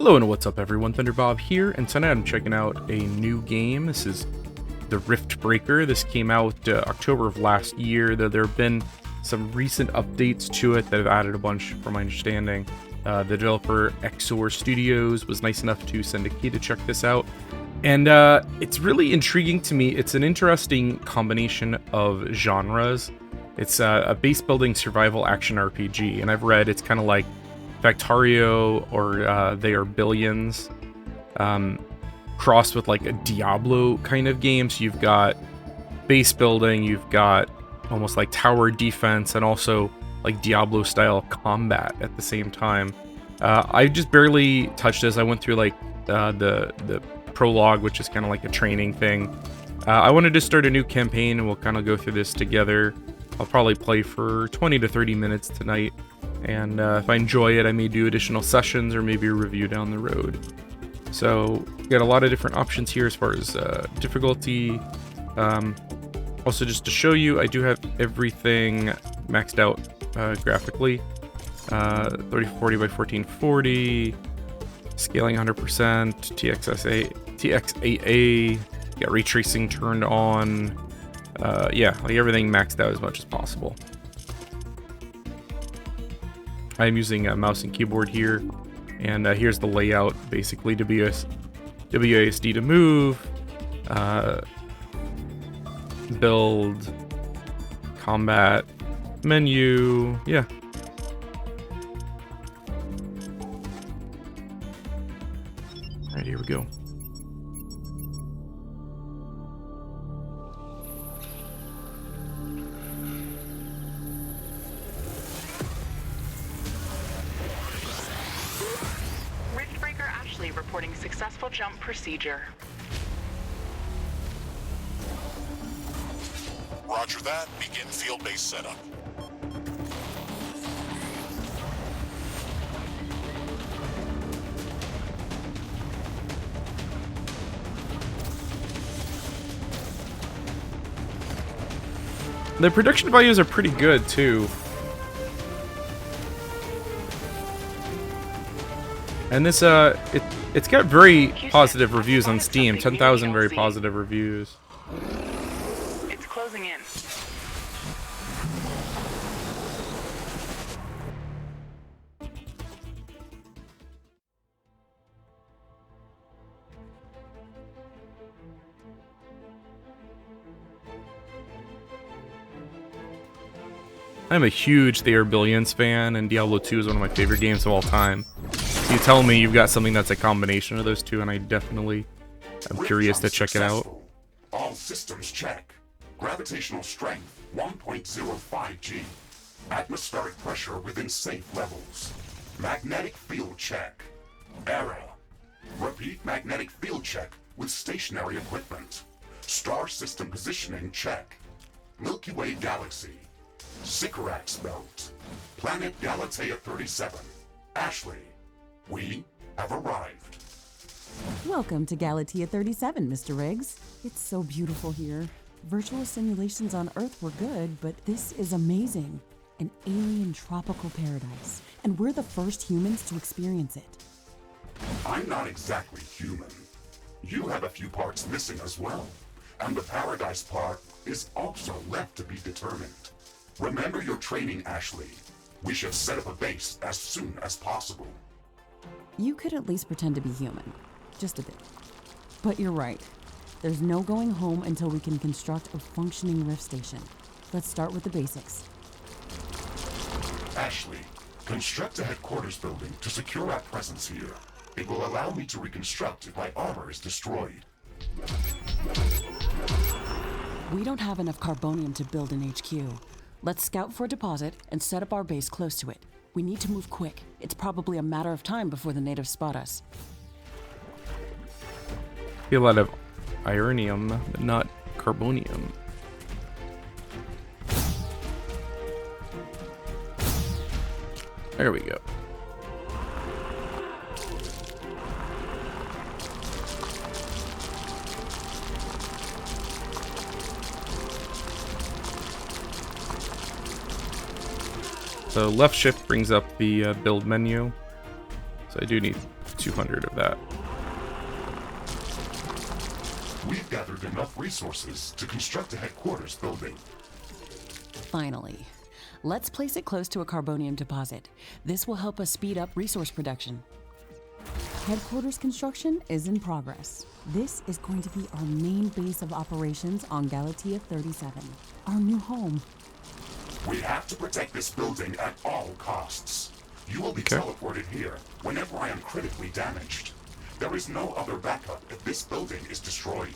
Hello and what's up everyone, ThunderBob here, and tonight I'm checking out a new game. This is the RiftBreaker. This came out October of last year, though there have been some recent updates to it that have added a bunch from my understanding. The developer Xor Studios was nice enough to send a key to check this out, and it's really intriguing to me. It's an interesting combination of genres. It's a base building survival action RPG, and I've read it's kind of like Factorio or They Are Billions, crossed with like a Diablo kind of game. So you've got base building, you've got almost like tower defense, and also like Diablo style combat at the same time. I just barely touched this. I went through like the prologue, which is kind of like a training thing. I wanted to start a new campaign, and we'll kind of go through this together. I'll probably play for 20 to 30 minutes tonight. And if I enjoy it, I may do additional sessions or maybe a review down the road. So, got a lot of different options here as far as difficulty. Also, just to show you, I do have everything maxed out graphically. 3040 by 1440, scaling 100%, TXAA, got ray tracing turned on. Yeah, like everything maxed out as much as possible. I'm using a mouse and keyboard here, and here's the layout, basically. WASD to move, build, combat, menu, yeah. Alright, here we go. Ashley reporting successful jump procedure. Roger that. Begin field-based setup. The production values are pretty good too. And this, it's got very positive reviews on Steam. 10,000 very positive reviews. It's closing in. I'm a huge They Are Billions fan, and Diablo 2 is one of my favorite games of all time. You tell me you've got something that's a combination of those two, and I definitely am curious to check it out. All systems check. Gravitational strength 1.05 G. Atmospheric pressure within safe levels. Magnetic field check. Error. Repeat magnetic field check with stationary equipment. Star system positioning check. Milky Way galaxy. Sycorax belt. Planet Galatea 37. Ashley. We have arrived. Welcome to Galatea 37, Mr. Riggs. It's so beautiful here. Virtual simulations on Earth were good, but this is amazing. An alien tropical paradise, and we're the first humans to experience it. I'm not exactly human. You have a few parts missing as well, and the paradise part is also left to be determined. Remember your training, Ashley. We should set up a base as soon as possible. You could at least pretend to be human. Just a bit. But you're right. There's no going home until we can construct a functioning Rift station. Let's start with the basics. Ashley, construct a headquarters building to secure our presence here. It will allow me to reconstruct if my armor is destroyed. We don't have enough carbonium to build an HQ. Let's scout for a deposit and set up our base close to it. We need to move quick. It's probably a matter of time before the natives spot us. A lot of ironium, but not carbonium. There we go. So left shift brings up the build menu. So I do need 200 of that. We've gathered enough resources to construct a headquarters building. Finally. Let's place it close to a carbonium deposit. This will help us speed up resource production. Headquarters construction is in progress. This is going to be our main base of operations on Galatea 37, our new home. We have to protect this building at all costs. You will be teleported here whenever I am critically damaged. There is no other backup if this building is destroyed.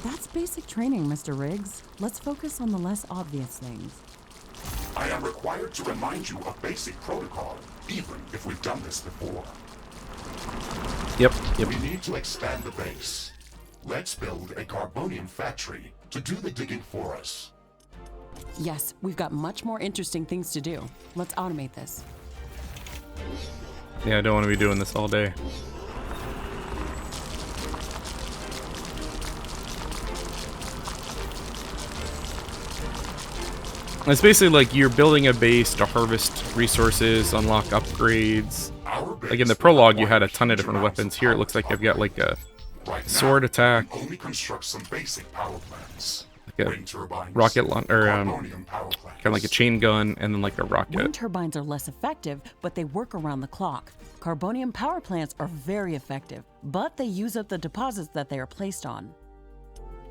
That's basic training, Mr. Riggs. Let's focus on the less obvious things. I am required to remind you of basic protocol, even if we've done this before. Yep. We need to expand the base. Let's build a carbonium factory to do the digging for us. Yes, we've got much more interesting things to do. Let's automate this. Yeah, I don't want to be doing this all day. It's basically like you're building a base to harvest resources, unlock upgrades. Like in the prologue, you had a ton of different weapons. Here, it looks like you've got like a sword attack, Only construct some basic power plants. like a rocket launcher, kind of like a chain gun, and then like a rocket. Wind turbines are less effective, but they work around the clock. Carbonium power plants are very effective, but they use up the deposits that they are placed on.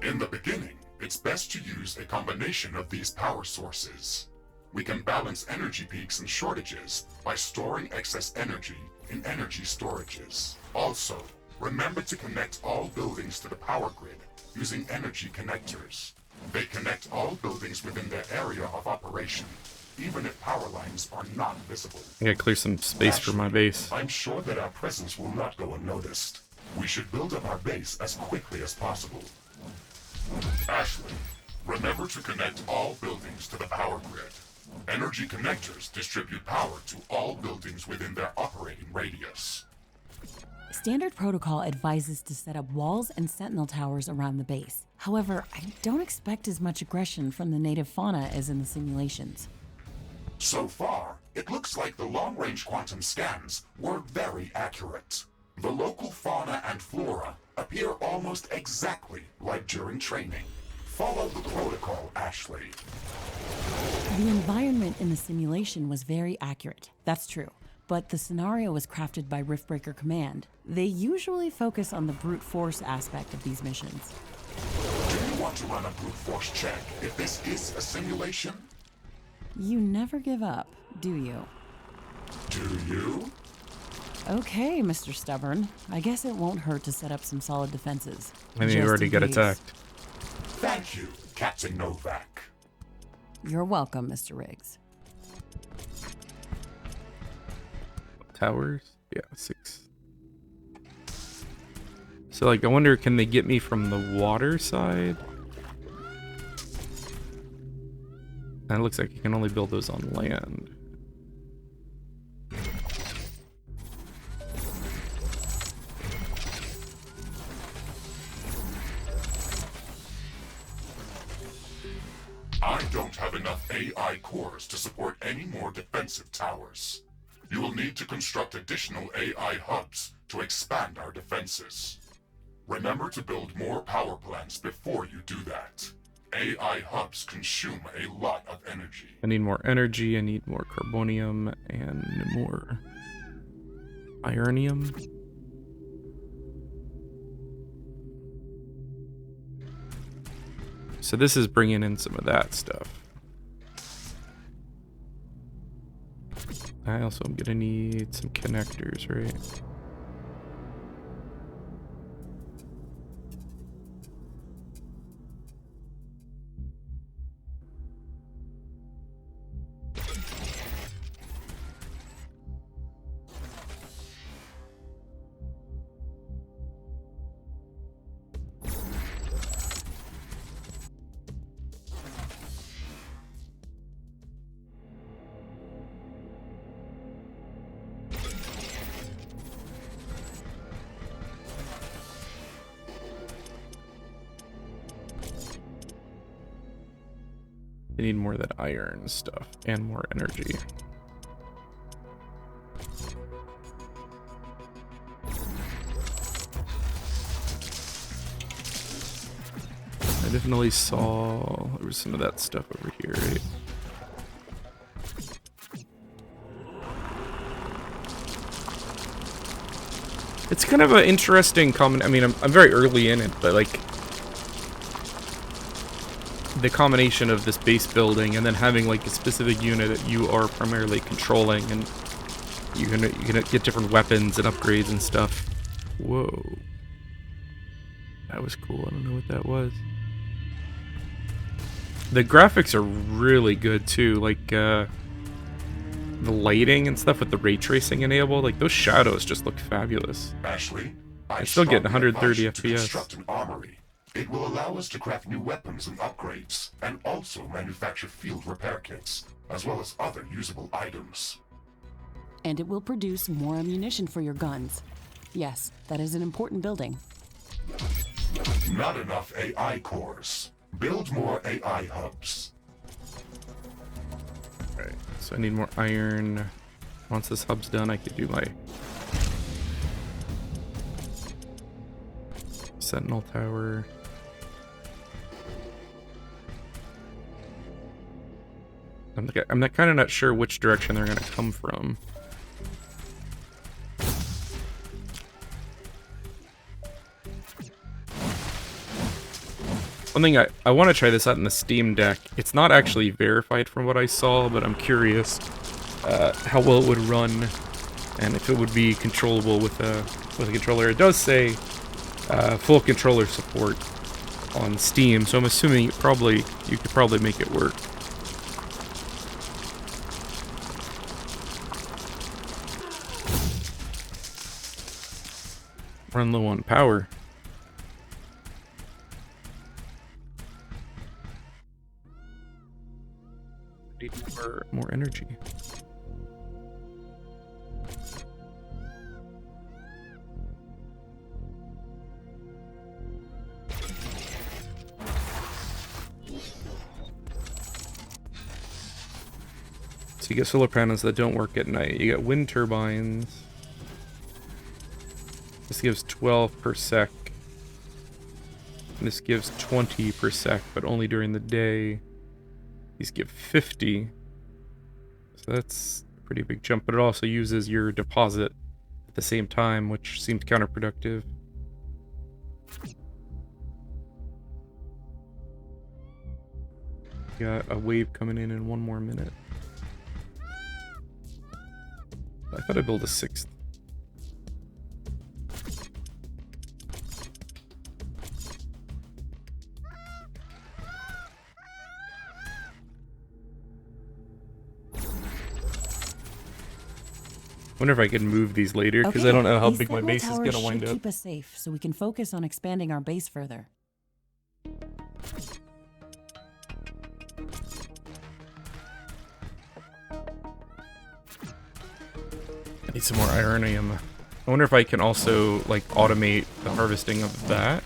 In the beginning, it's best to use a combination of these power sources. We can balance energy peaks and shortages by storing excess energy in energy storages. Also, remember to connect all buildings to the power grid using energy connectors. They connect all buildings within their area of operation, even if power lines are not visible. I gotta clear some space for my base. I'm sure that our presence will not go unnoticed. We should build up our base as quickly as possible. Ashley, remember to connect all buildings to the power grid. Energy connectors distribute power to all buildings within their operating radius. Standard protocol advises to set up walls and sentinel towers around the base. However, I don't expect as much aggression from the native fauna as in the simulations. So far, it looks like the long-range quantum scans were very accurate. The local fauna and flora appear almost exactly like during training. Follow the protocol, Ashley. The environment in the simulation was very accurate. That's true. But the scenario was crafted by RiftBreaker Command. They usually focus on the brute force aspect of these missions. Do you want to run a brute force check if this is a simulation? You never give up, do you? Do you? Okay, Mr. Stubborn. I guess it won't hurt to set up some solid defenses. I mean, you already got attacked. Thank you, Captain Nowak. You're welcome, Mr. Riggs. Towers? Yeah, 6. So, like, I wonder, can they get me from the water side? And it looks like you can only build those on land. I don't have enough AI cores to support any more defensive towers. You will need to construct additional AI hubs to expand our defenses. Remember to build more power plants before you do that. AI hubs consume a lot of energy. I need more energy, I need more carbonium, and more ironium. So this is bringing in some of that stuff. I also am gonna need some connectors, right? I need more of that iron stuff and more energy. definitely saw there was some of that stuff over here, right? It's kind of an interesting comment. I mean, I'm very early in it, but like the combination of this base building and then having like a specific unit that you are primarily controlling, and you're gonna get different weapons and upgrades and stuff. Whoa, that was cool. I don't know what that was. The graphics are really good too, like the lighting and stuff with the ray tracing enabled. Like those shadows just look fabulous. Ashley, I still get 130 advise you to FPS. construct an armory. It will allow us to craft new weapons and upgrades, and also manufacture field repair kits, as well as other usable items. And it will produce more ammunition for your guns. Yes, that is an important building. Not enough AI cores. Build more AI hubs. Alright, so I need more iron. Once this hub's done, I could do my Sentinel Tower. I'm kind of not sure which direction they're going to come from. One thing, I want to try this out in the Steam Deck. It's not actually verified from what I saw, but I'm curious how well it would run and if it would be controllable with a controller. It does say full controller support on Steam, so I'm assuming you could probably make it work. Run low on power. Need more energy. So you get solar panels that don't work at night. You get wind turbines. This gives 12 per sec. And this gives 20 per sec, but only during the day. These give 50. So that's a pretty big jump, but it also uses your deposit at the same time, which seems counterproductive. Got a wave coming in 1 more minute. I thought I'd build a 6th. Wonder if I can move these later, because I don't know how big my base is going to wind up. Keep us safe, so we can focus on expanding our base further. I need some more ironium. I wonder if I can also, like, automate the harvesting of that.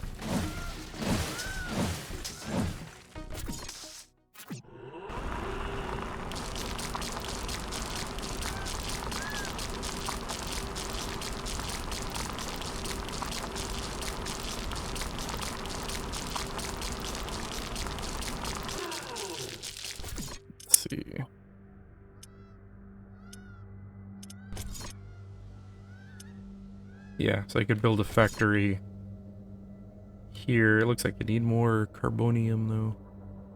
Let's see. Yeah, so I could build a factory here. It looks like I need more carbonium, though.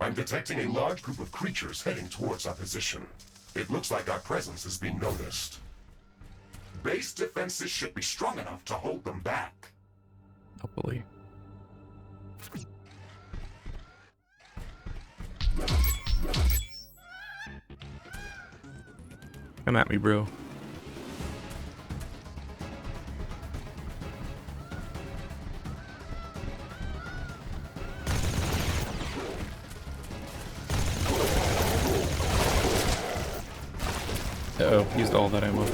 I'm detecting a large group of creatures heading towards our position. It looks like our presence is being noticed. Base defenses should be strong enough to hold them back. Hopefully. Come at me, bro. Uh-oh, used all that ammo.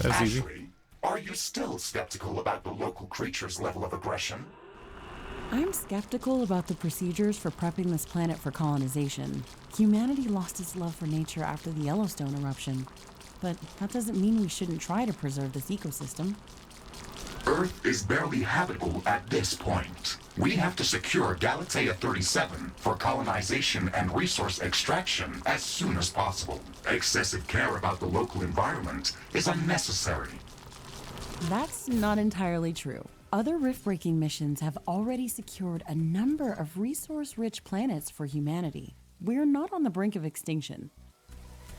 That was easy. Ashley, are you still skeptical about the local creature's level of aggression? I'm skeptical about the procedures for prepping this planet for colonization. Humanity lost its love for nature after the Yellowstone eruption. But that doesn't mean we shouldn't try to preserve this ecosystem. Earth is barely habitable at this point. We have to secure Galatea 37 for colonization and resource extraction as soon as possible. Excessive care about the local environment is unnecessary. That's not entirely true. Other rift-breaking missions have already secured a number of resource-rich planets for humanity. We're not on the brink of extinction.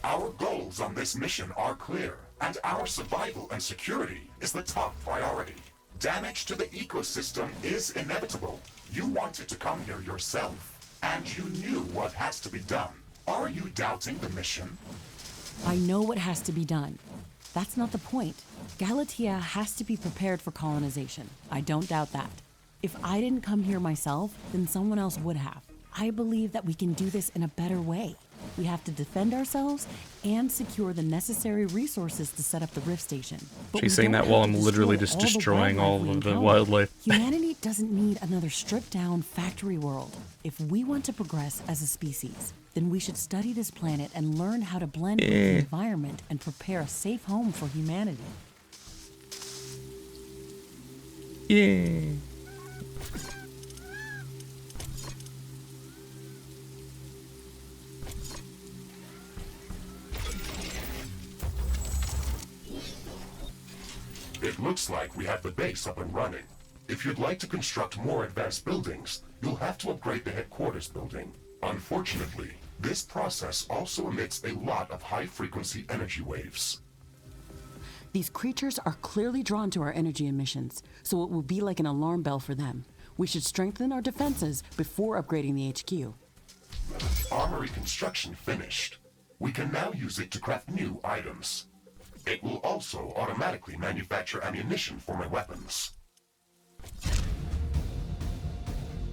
Our goals on this mission are clear, and our survival and security is the top priority. Damage to the ecosystem is inevitable. You wanted to come here yourself, and you knew what has to be done. Are you doubting the mission? I know what has to be done. That's not the point. Galatea has to be prepared for colonization. I don't doubt that. If I didn't come here myself, then someone else would have. I believe that we can do this in a better way. We have to defend ourselves and secure the necessary resources to set up the rift station. But She's we saying don't that while have I'm to literally destroy just destroying all we of the encounter. wildlife. Humanity doesn't need another stripped-down factory world. If we want to progress as a species, then we should study this planet and learn how to blend with the environment and prepare a safe home for humanity. Yeah. It looks like we have the base up and running. If you'd like to construct more advanced buildings, you'll have to upgrade the headquarters building. Unfortunately, this process also emits a lot of high-frequency energy waves. These creatures are clearly drawn to our energy emissions, so it will be like an alarm bell for them. We should strengthen our defenses before upgrading the HQ. Armory construction finished. We can now use it to craft new items. It will also automatically manufacture ammunition for my weapons.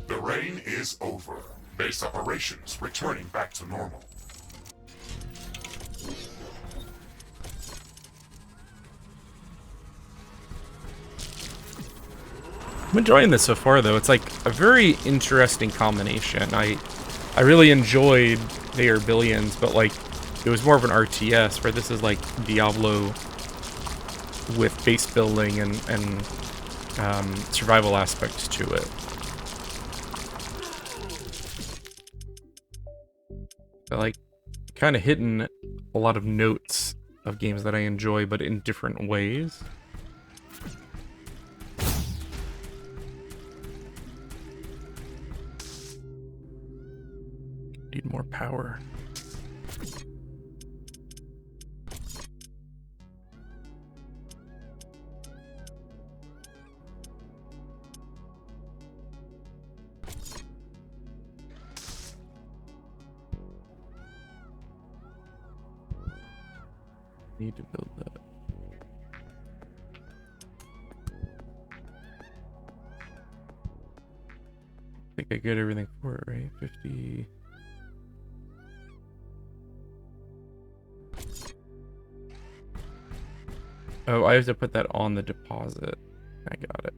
The rain is over. Base operations returning back to normal. I'm enjoying this so far, though. It's like a very interesting combination. I really enjoyed They Are Billions, but like it was more of an RTS, where this is like Diablo with base building and survival aspects to it. But like kind of hitting a lot of notes of games that I enjoy, but in different ways. Need more power. Need to build that. I think I get everything for it, right? 50. Oh, I have to put that on the deposit. I got it.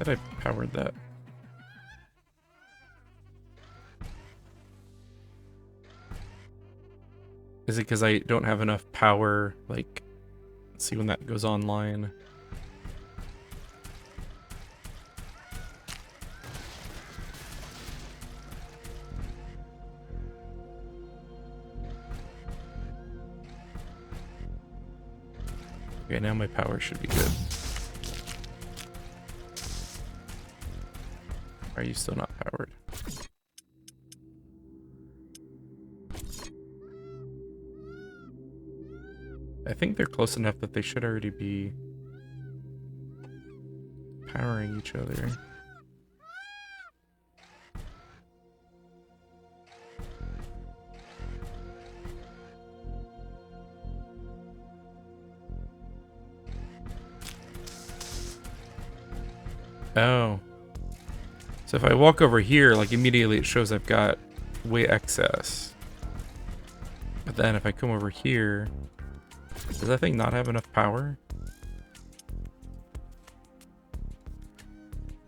I powered that. Is it because I don't have enough power? Like, let's see when that goes online. Okay, now my power should be good. Are you still not powered? I think they're close enough that they should already be powering each other. Oh. So if I walk over here, like immediately it shows I've got way excess. But then if I come over here, does that thing not have enough power?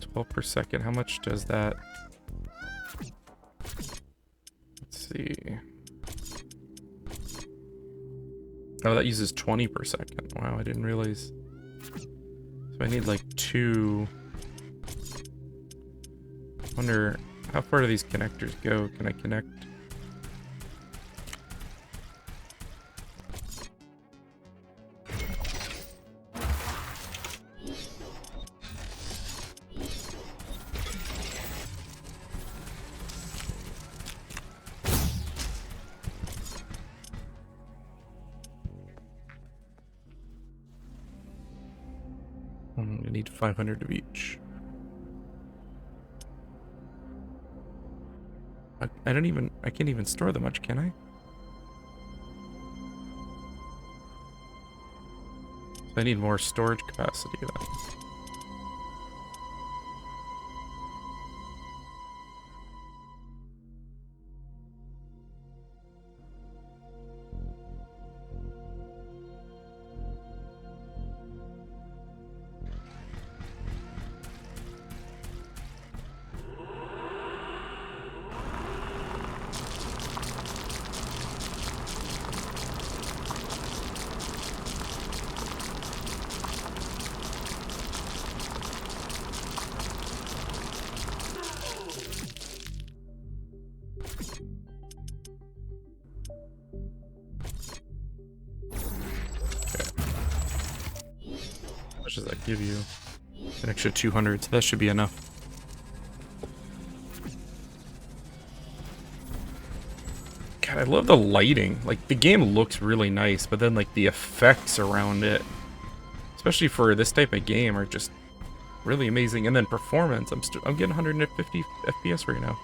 12 per second, how much does that? Let's see. Oh, that uses 20 per second. Wow, I didn't realize. So I need like 2. Wonder how far do these connectors go? Can I connect? I need 500 of each. I can't even store them much, can I? So I need more storage capacity then. How much does that give you? An extra 200, so that should be enough. God, I love the lighting. Like, the game looks really nice, but then, like, the effects around it, especially for this type of game, are just really amazing. And then performance, I'm getting 150 FPS right now.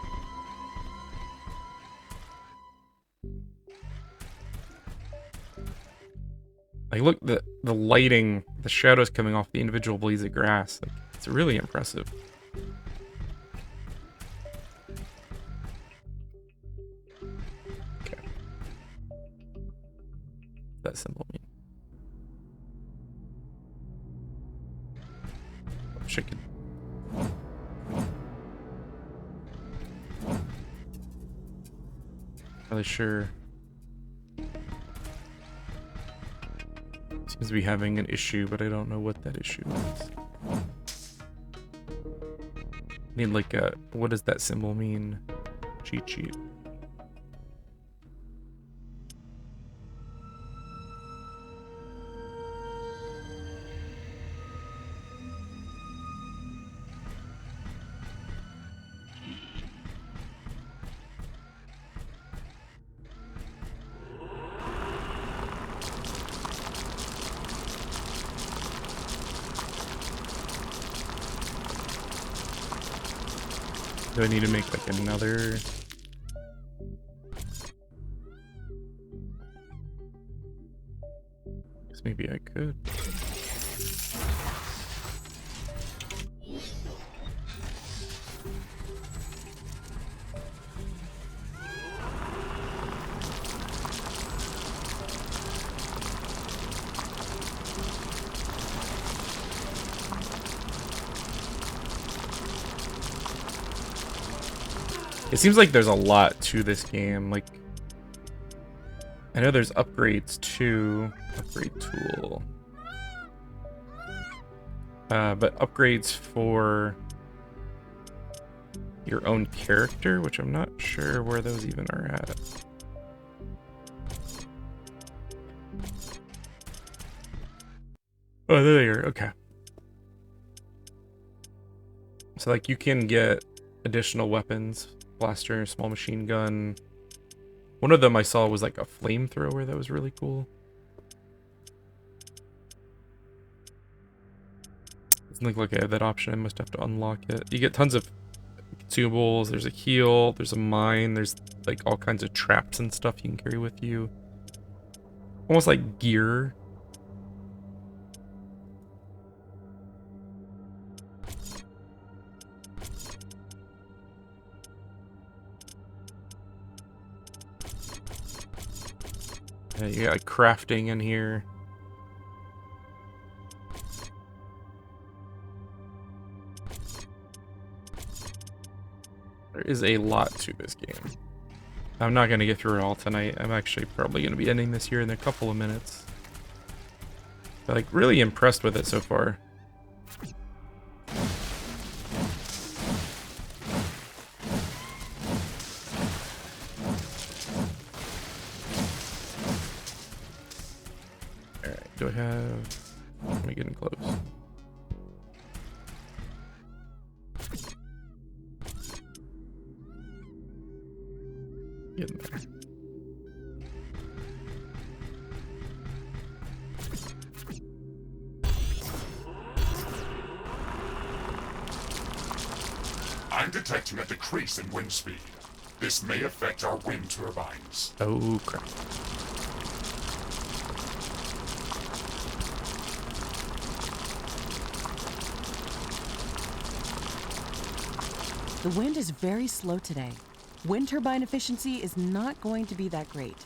Like, look, the lighting, the shadows coming off the individual blades of grass. Like, it's really impressive. Okay. What's that symbol mean? Wish I could. Really sure. Seems to be having an issue, but I don't know what that issue is. I need like a, what does that symbol mean? Cheat sheet. Do I need to make like another? Guess maybe I could. It seems like there's a lot to this game. Like, I know there's upgrades too. Upgrade tool. But upgrades for your own character, which I'm not sure where those even are at. Oh, there they are. Okay. So, like, you can get additional weapons. Blaster, small machine gun. One of them I saw was like a flamethrower that was really cool. Doesn't look like I have that option. I must have to unlock it. You get tons of consumables. There's a heal. There's a mine. There's like all kinds of traps and stuff you can carry with you. Almost like gear. You got crafting in here. There is a lot to this game. I'm not going to get through it all tonight. I'm actually probably going to be ending this here in a couple of minutes. But, like, really impressed with it so far. Alright, do I have... Let me get in close. Get in there. I'm detecting a decrease in wind speed. This may affect our wind turbines. Oh, crap. The wind is very slow today. Wind turbine efficiency is not going to be that great.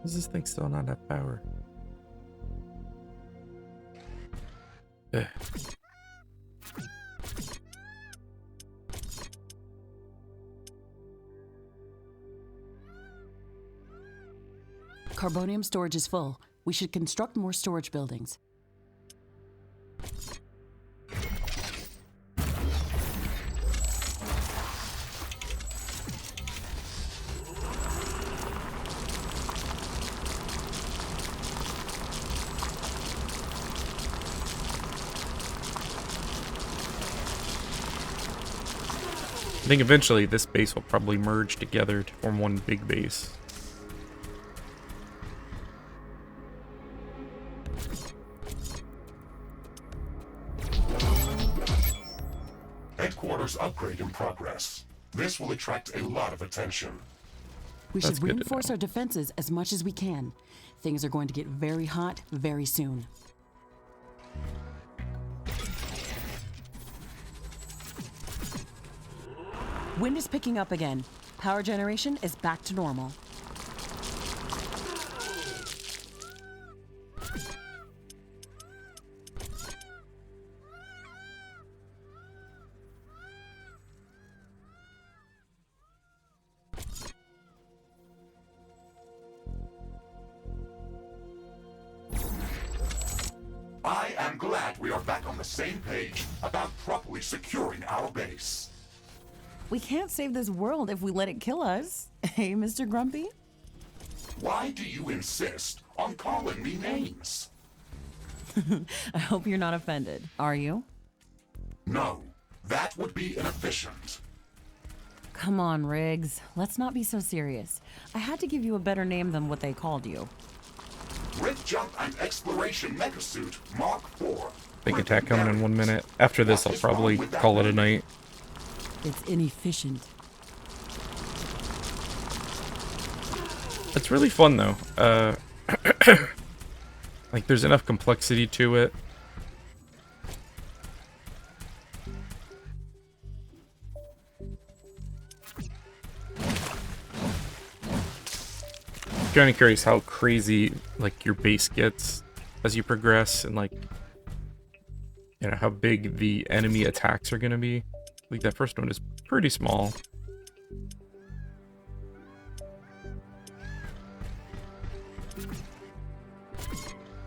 Does this thing still not have power? Ugh. Carbonium storage is full. We should construct more storage buildings. I think eventually this base will probably merge together to form one big base. Headquarters upgrade in progress. This will attract a lot of attention. We That's should good to reinforce know. our defenses as much as we can. Things are going to get very hot very soon. Wind is picking up again. Power generation is back to normal. I am glad we are back on the same page about properly securing our base. We can't save this world if we let it kill us. Hey, Mr. Grumpy? Why do you insist on calling me names? I hope you're not offended. Are you? No, that would be inefficient. Come on, Riggs. Let's not be so serious. I had to give you a better name than what they called you. Rift Jump and Exploration Mecha-Suit Mark IV. Big attack coming in 1 minute. After this, I'll probably call it a night. It's inefficient. It's really fun though. Like there's enough complexity to it. Kind of curious how crazy like your base gets as you progress, and like you know how big the enemy attacks are gonna be. Like that first one is pretty small.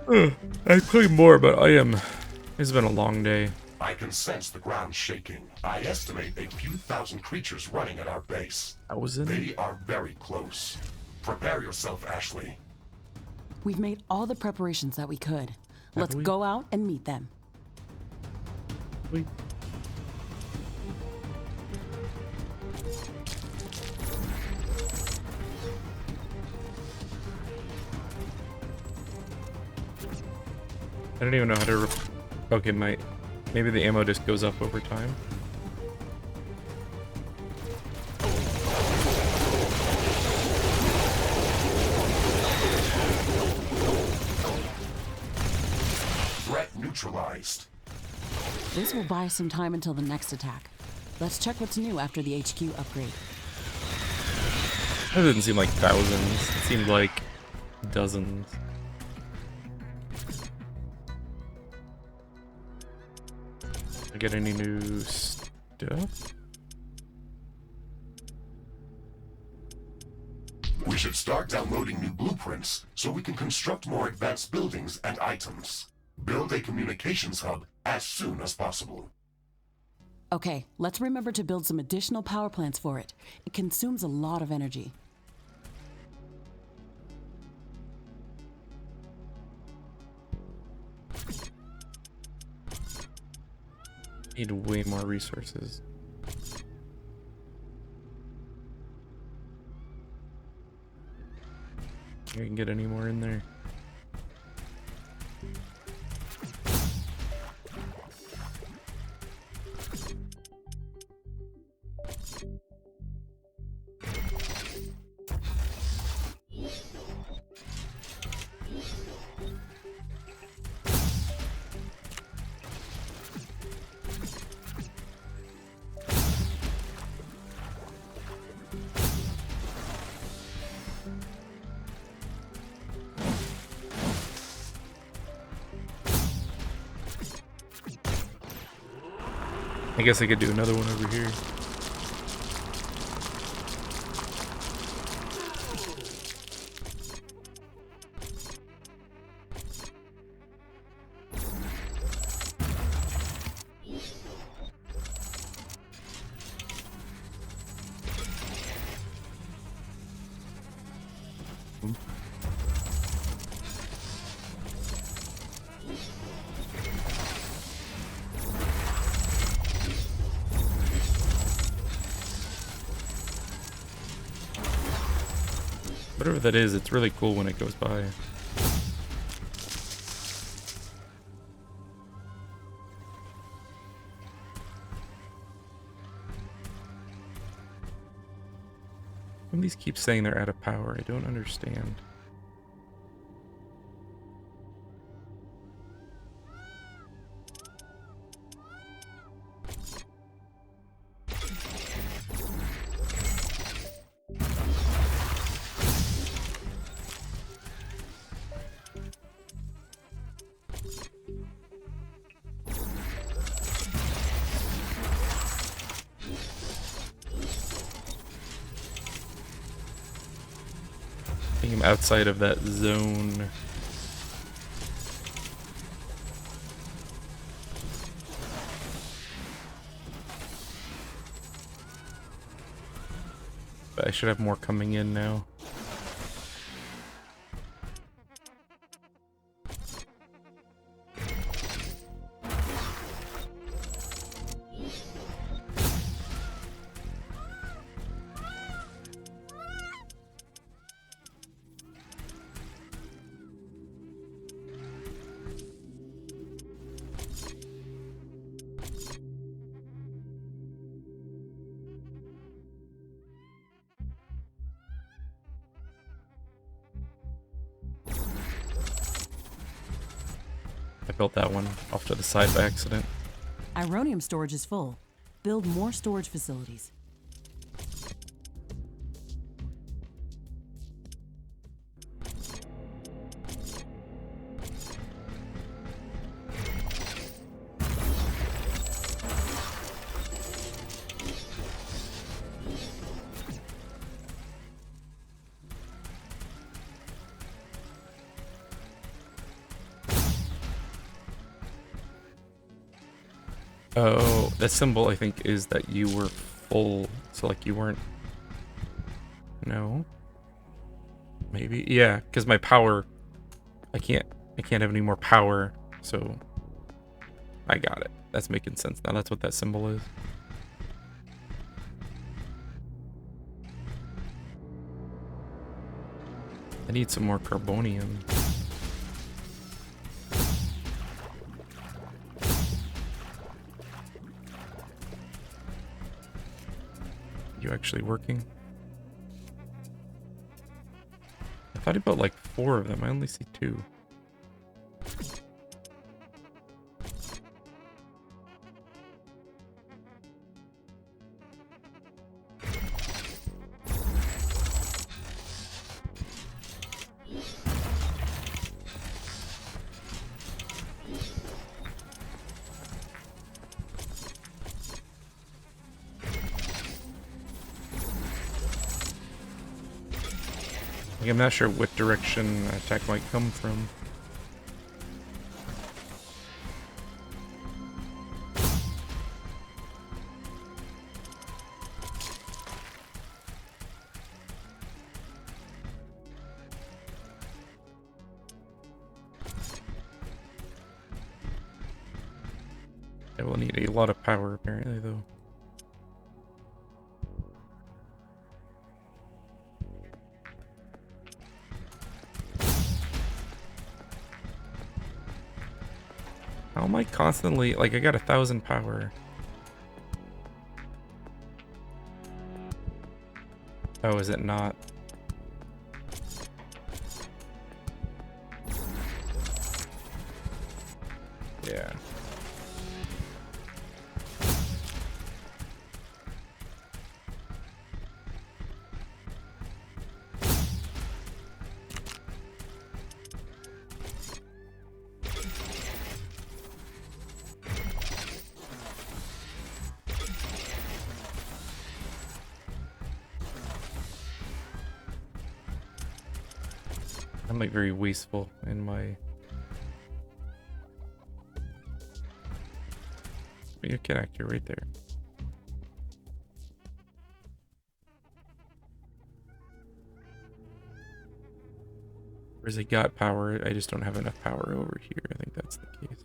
I play more, but it's been a long day. I can sense the ground shaking. I estimate a few thousand creatures running at our base. They are very close. Prepare yourself, Ashley. We've made all the preparations that we could. Let's go out and meet them. Wait. I don't even know how to... Okay, maybe the ammo just goes up over time. neutralized. This will buy us some time until the next attack. Let's check what's new after the HQ upgrade. That didn't seem like thousands. It seemed like dozens. I get any new stuff? We should start downloading new blueprints so we can construct more advanced buildings and items. Build a communications hub as soon as possible. Okay, let's remember to build some additional power plants for it. It consumes a lot of energy. Need way more resources. I can get any more in there. I guess I could do another one over here. Whatever that is, it's really cool when it goes by. Some of these keep saying they're out of power. I don't understand. I think I'm outside of that zone. But I should have more coming in now. I built that one off to the side by accident. Ironium storage is full. Build more storage facilities. Oh, that symbol I think is that you were full, so like you weren't. No. Maybe, yeah, because my power, I can't have any more power, so I got it. That's making sense now. That's what that symbol is. I need some more carbonium. You actually working? I thought he built like 4 of them. I only see 2. Like, I'm not sure what direction an attack might come from. It will need a lot of power, apparently, though. How am I constantly... Like, I got 1,000 power. Oh, is it not? Yeah. I'm like very wasteful in my... You connect, you're right there. Whereas I got power, I just don't have enough power over here. I think that's the case.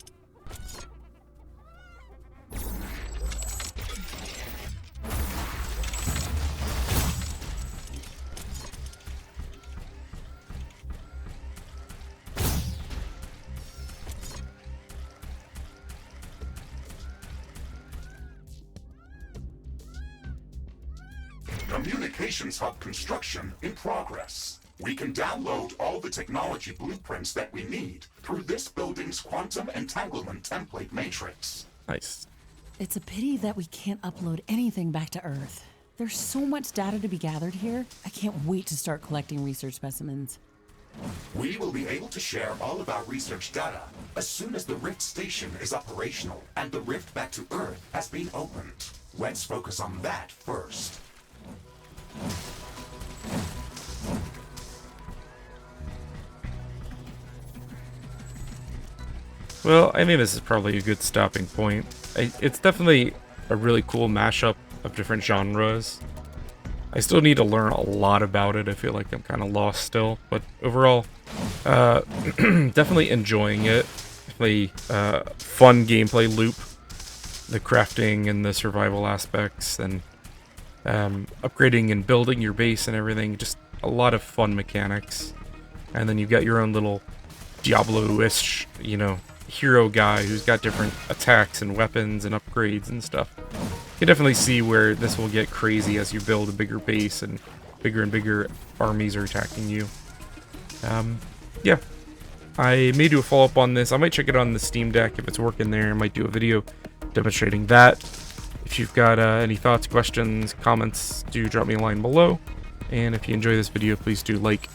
Communications hub construction in progress. We can download all the technology blueprints that we need through this building's quantum entanglement template matrix. Nice. It's a pity that we can't upload anything back to Earth. There's so much data to be gathered here. I can't wait to start collecting research specimens. We will be able to share all of our research data as soon as the Rift station is operational and the rift back to Earth has been opened. Let's focus on that first. Well, I mean, this is probably a good stopping point. It's definitely a really cool mashup of different genres. I still need to learn a lot about it. I feel like I'm kind of lost still, but overall, definitely enjoying it. Definitely fun gameplay loop, the crafting and the survival aspects, and upgrading and building your base and everything. Just a lot of fun mechanics. And then you've got your own little Diablo-ish, you know, hero guy who's got different attacks and weapons and upgrades and stuff. You can definitely see where this will get crazy as you build a bigger base and bigger armies are attacking you. Yeah. I may do a follow-up on this. I might check it on the Steam Deck if it's working there. I might do a video demonstrating that. If you've got any thoughts, questions, comments, do drop me a line below. And if you enjoy this video, please do like,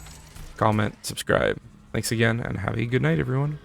comment, subscribe. Thanks again, and have a good night, everyone.